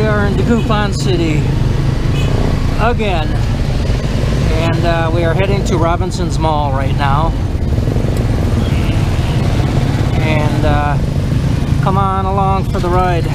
are in Dagupan City again, and we are heading to Robinson's Mall right now. And come on along for the ride.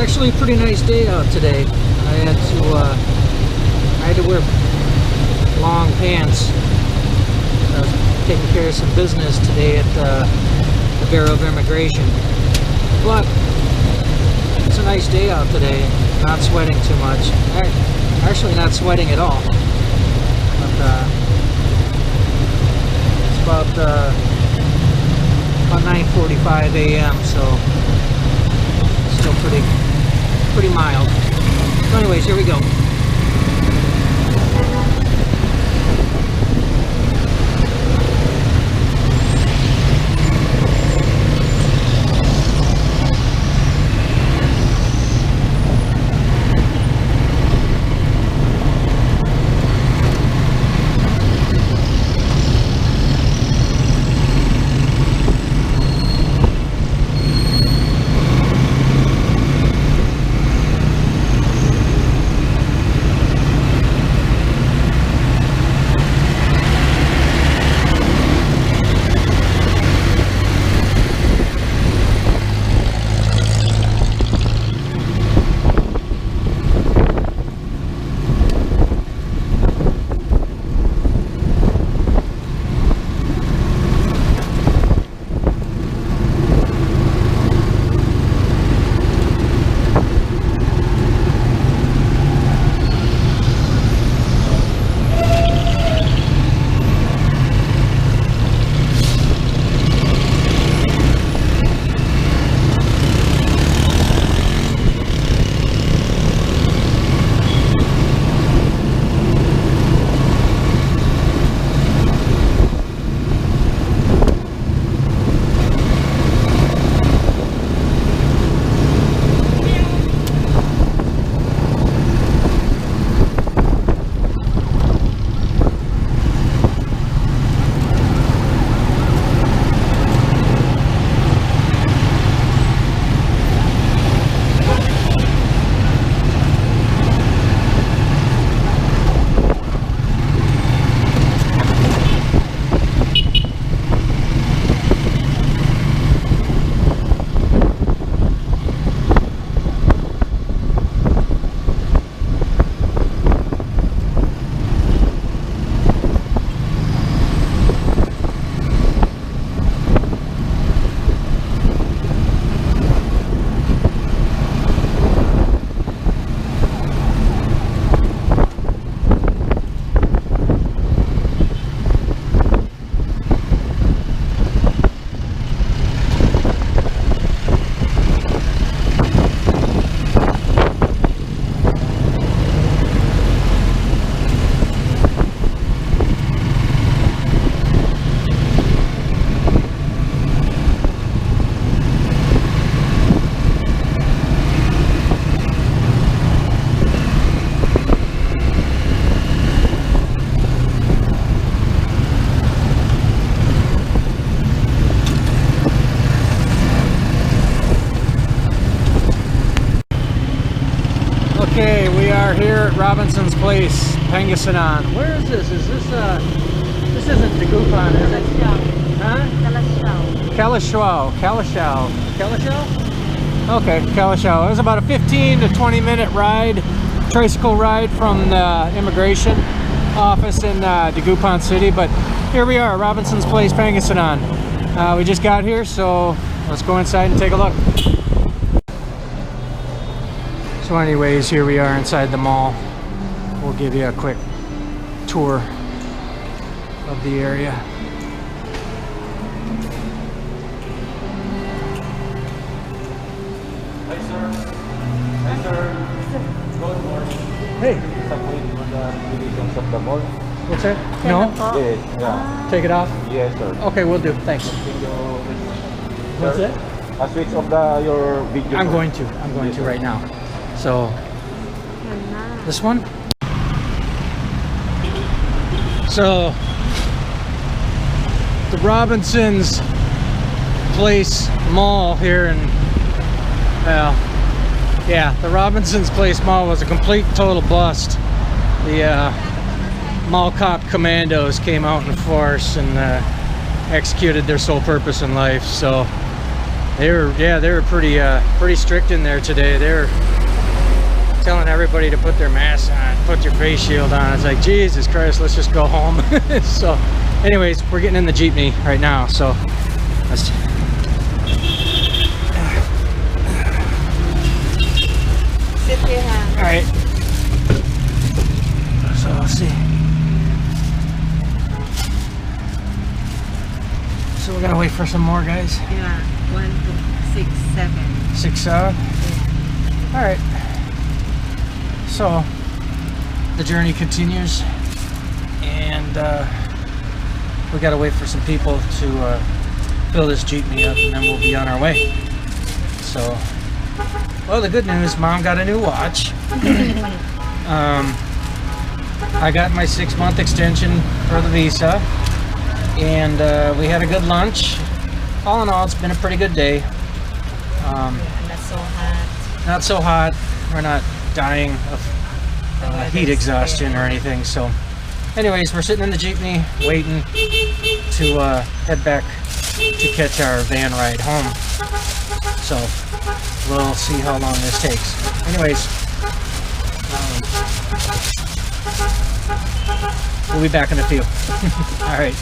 Actually a pretty nice day out today. I had to wear long pants. I was taking care of some business today at the Bureau of Immigration. But it's a nice day out today. Not sweating too much. Actually not sweating at all. But it's about 9:45 a.m. so still pretty mild. So anyways, here we go. here at Robinson's Place, Pangasinan. Where is this? Is this this isn't Dagupan, is it? Huh? Calasiao. Calasiao? Okay, Calasiao. It was about a 15 to 20 minute ride, tricycle ride from the immigration office in Dagupan City, but here we are, Robinson's Place, Pangasinan. We just got here, so let's go inside and take a look. So anyways, here we are inside the mall. We'll give you a quick tour of the area. Hi sir. Hi sir. Good morning. Hey. Disappointed with the regulations of the mall? What's that? No? Yes, yeah. Take it off? Yes sir. Okay, we'll do. Thanks. What's Sir, it? a switch of your video. I'm going to right now. So, this one? So, the Robinson's Place Mall here in, well, yeah, the Robinson's Place Mall was a complete total bust. The mall cop commandos came out in force and executed their sole purpose in life. So they were pretty strict in there today. They're telling everybody to put their mask on, put your face shield on. It's like, Jesus Christ, let's just go home. So anyways, we're getting in the jeepney right now, so let's sit here. all right, so let's see. So we're gonna wait for some more guys. Yeah, 1, 2, 6, 7. 6, 7. All right. So the journey continues, and we got to wait for some people to fill this jeepney up, and then we'll be on our way. So, well, the good news, Mom got a new watch. I got my 6-month extension for the visa, and we had a good lunch. All in all, it's been a pretty good day. Not so hot. Not so hot. We're not dying of heat exhaustion or anything. So anyways, we're sitting in the jeepney waiting to head back to catch our van ride home. So we'll see how long this takes. Anyways, we'll be back in a few. All right.